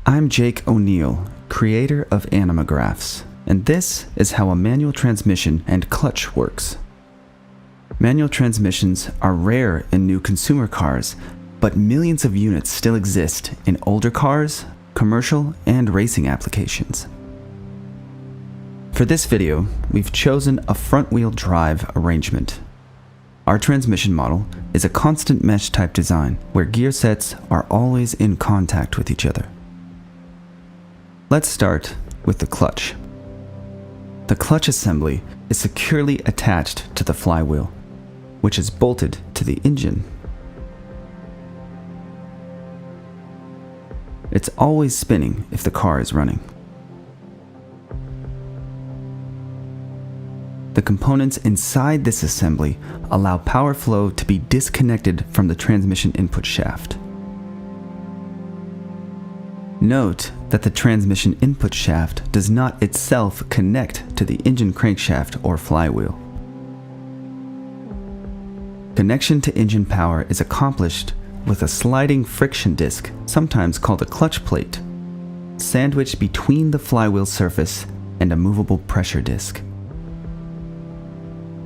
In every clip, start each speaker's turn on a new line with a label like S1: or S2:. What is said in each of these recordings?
S1: I'm Jake O'Neill, creator of Animagraphs, and this is how a manual transmission and clutch works. Manual transmissions are rare in new consumer cars, but millions of units still exist in older cars, commercial, and racing applications. For this video, we've chosen a front-wheel drive arrangement. Our transmission model is a constant mesh type design where gear sets are always in contact with each other. Let's start with the clutch. The clutch assembly is securely attached to the flywheel, which is bolted to the engine. It's always spinning if the car is running. The components inside this assembly allow power flow to be disconnected from the transmission input shaft. Note that the transmission input shaft does not itself connect to the engine crankshaft or flywheel. Connection to engine power is accomplished with a sliding friction disc, sometimes called a clutch plate, sandwiched between the flywheel surface and a movable pressure disc.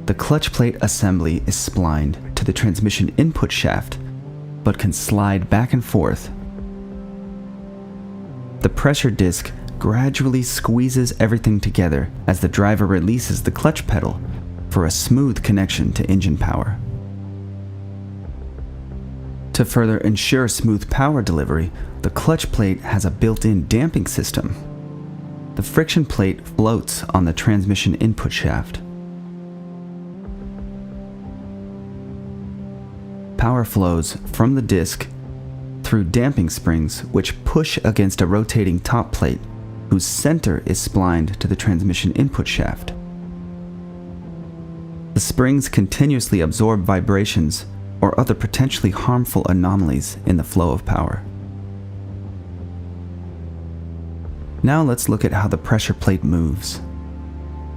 S1: The clutch plate assembly is splined to the transmission input shaft, but can slide back and forth. The pressure disc gradually squeezes everything together as the driver releases the clutch pedal for a smooth connection to engine power. To further ensure smooth power delivery, the clutch plate has a built-in damping system. The friction plate floats on the transmission input shaft. Power flows from the disc through damping springs which push against a rotating top plate whose center is splined to the transmission input shaft. The springs continuously absorb vibrations or other potentially harmful anomalies in the flow of power. Now let's look at how the pressure plate moves.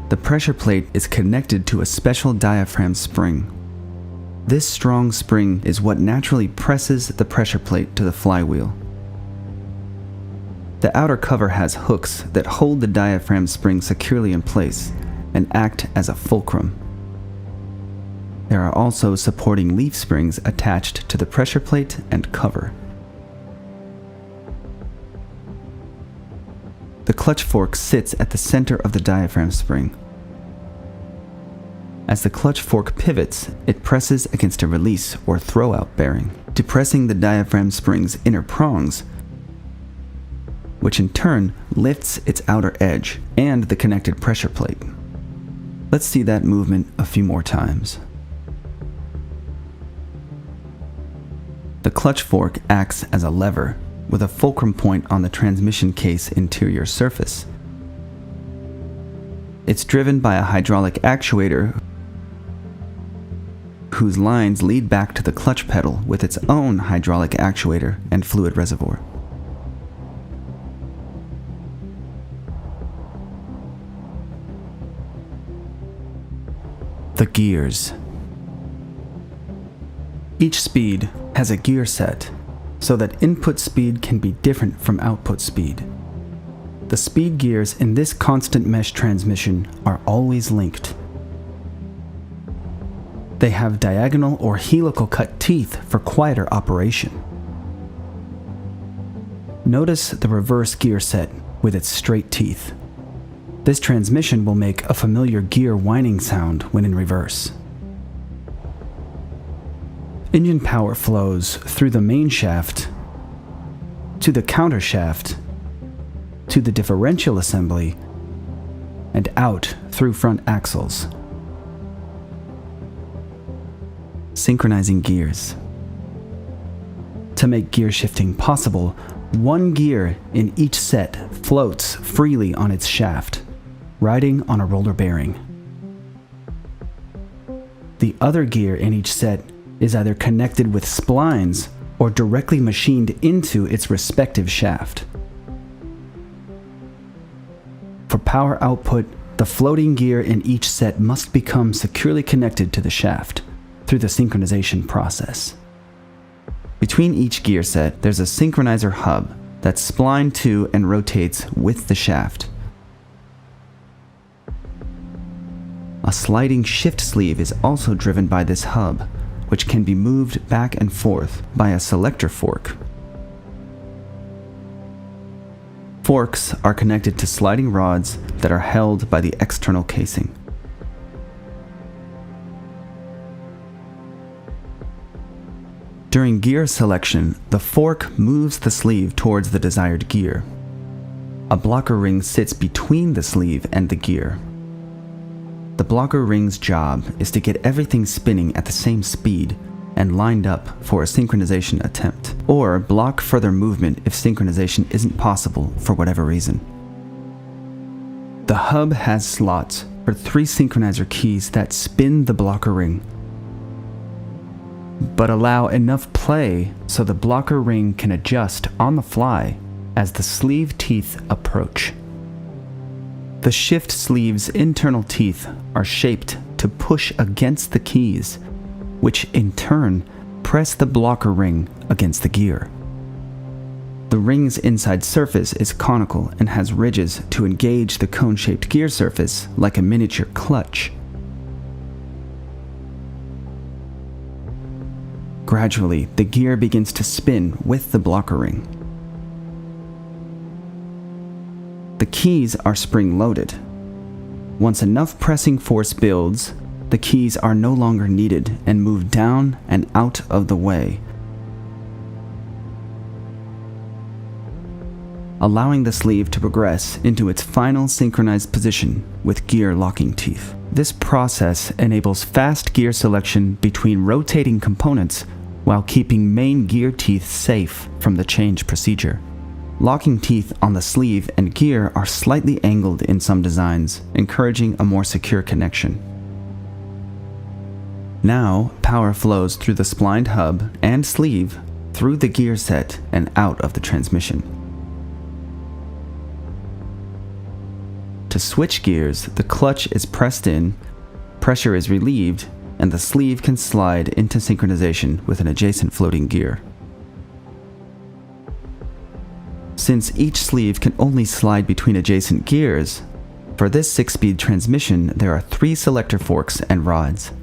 S1: The pressure plate is connected to a special diaphragm spring. This strong spring is what naturally presses the pressure plate to the flywheel. The outer cover has hooks that hold the diaphragm spring securely in place and act as a fulcrum. There are also supporting leaf springs attached to the pressure plate and cover. The clutch fork sits at the center of the diaphragm spring. As the clutch fork pivots, it presses against a release or throw-out bearing, depressing the diaphragm spring's inner prongs, which in turn lifts its outer edge and the connected pressure plate. Let's see that movement a few more times. The clutch fork acts as a lever with a fulcrum point on the transmission case interior surface. It's driven by a hydraulic actuator whose lines lead back to the clutch pedal with its own hydraulic actuator and fluid reservoir. The gears. Each speed has a gear set, so that input speed can be different from output speed. The speed gears in this constant mesh transmission are always linked. They have diagonal or helical cut teeth for quieter operation. Notice the reverse gear set with its straight teeth. This transmission will make a familiar gear whining sound when in reverse. Engine power flows through the main shaft, to the counter shaft, to the differential assembly, and out through front axles. Synchronizing gears. To make gear shifting possible, one gear in each set floats freely on its shaft, riding on a roller bearing. The other gear in each set is either connected with splines or directly machined into its respective shaft. For power output, the floating gear in each set must become securely connected to the shaft through the synchronization process. Between each gear set, there's a synchronizer hub that's splined to and rotates with the shaft. A sliding shift sleeve is also driven by this hub, which can be moved back and forth by a selector fork. Forks are connected to sliding rods that are held by the external casing. During gear selection, the fork moves the sleeve towards the desired gear. A blocker ring sits between the sleeve and the gear. The blocker ring's job is to get everything spinning at the same speed and lined up for a synchronization attempt, or block further movement if synchronization isn't possible for whatever reason. The hub has slots for 3 synchronizer keys that spin the blocker ring, but allow enough play so the blocker ring can adjust on the fly as the sleeve teeth approach. The shift sleeve's internal teeth are shaped to push against the keys, which in turn press the blocker ring against the gear. The ring's inside surface is conical and has ridges to engage the cone-shaped gear surface like a miniature clutch. Gradually, the gear begins to spin with the blocker ring. The keys are spring-loaded. Once enough pressing force builds, the keys are no longer needed and move down and out of the way, allowing the sleeve to progress into its final synchronized position with gear locking teeth. This process enables fast gear selection between rotating components while keeping main gear teeth safe from the change procedure. Locking teeth on the sleeve and gear are slightly angled in some designs, encouraging a more secure connection. Now, power flows through the splined hub and sleeve, through the gear set, and out of the transmission. To switch gears, the clutch is pressed in, pressure is relieved, and the sleeve can slide into synchronization with an adjacent floating gear. Since each sleeve can only slide between adjacent gears, for this 6-speed transmission there are 3 selector forks and rods.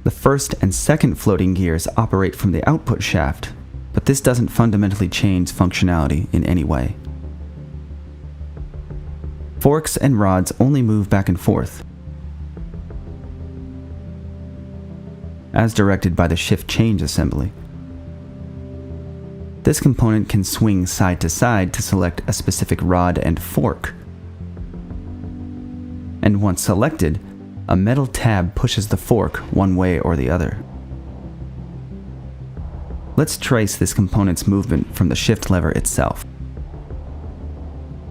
S1: The first and second floating gears operate from the output shaft, but this doesn't fundamentally change functionality in any way. Forks and rods only move back and forth, as directed by the shift change assembly. This component can swing side to side to select a specific rod and fork. And once selected, a metal tab pushes the fork one way or the other. Let's trace this component's movement from the shift lever itself.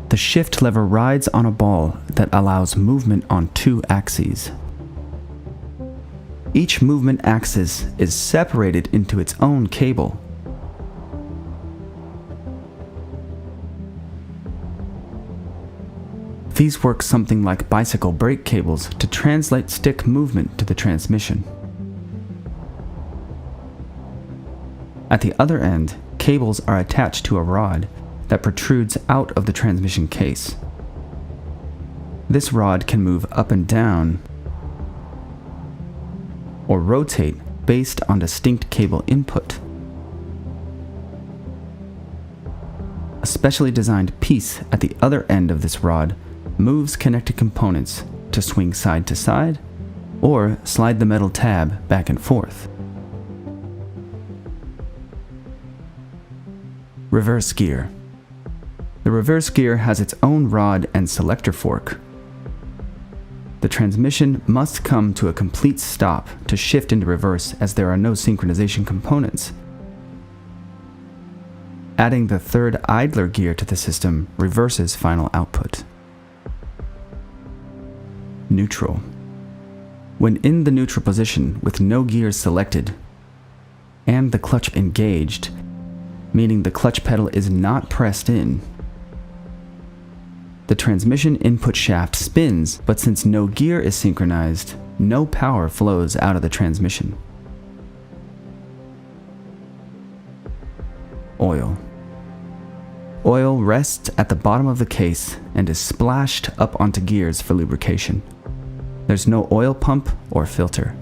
S1: The shift lever rides on a ball that allows movement on 2 axes. Each movement axis is separated into its own cable. These work something like bicycle brake cables to translate stick movement to the transmission. At the other end, cables are attached to a rod that protrudes out of the transmission case. This rod can move up and down or rotate based on distinct cable input. A specially designed piece at the other end of this rod moves connected components to swing side to side or slide the metal tab back and forth. Reverse gear. The reverse gear has its own rod and selector fork. The transmission must come to a complete stop to shift into reverse as there are no synchronization components. Adding the third idler gear to the system reverses final output. Neutral. When in the neutral position with no gears selected and the clutch engaged, meaning the clutch pedal is not pressed in, the transmission input shaft spins, but since no gear is synchronized, no power flows out of the transmission. oil. Oil rests at the bottom of the case and is splashed up onto gears for lubrication. There's no oil pump or filter.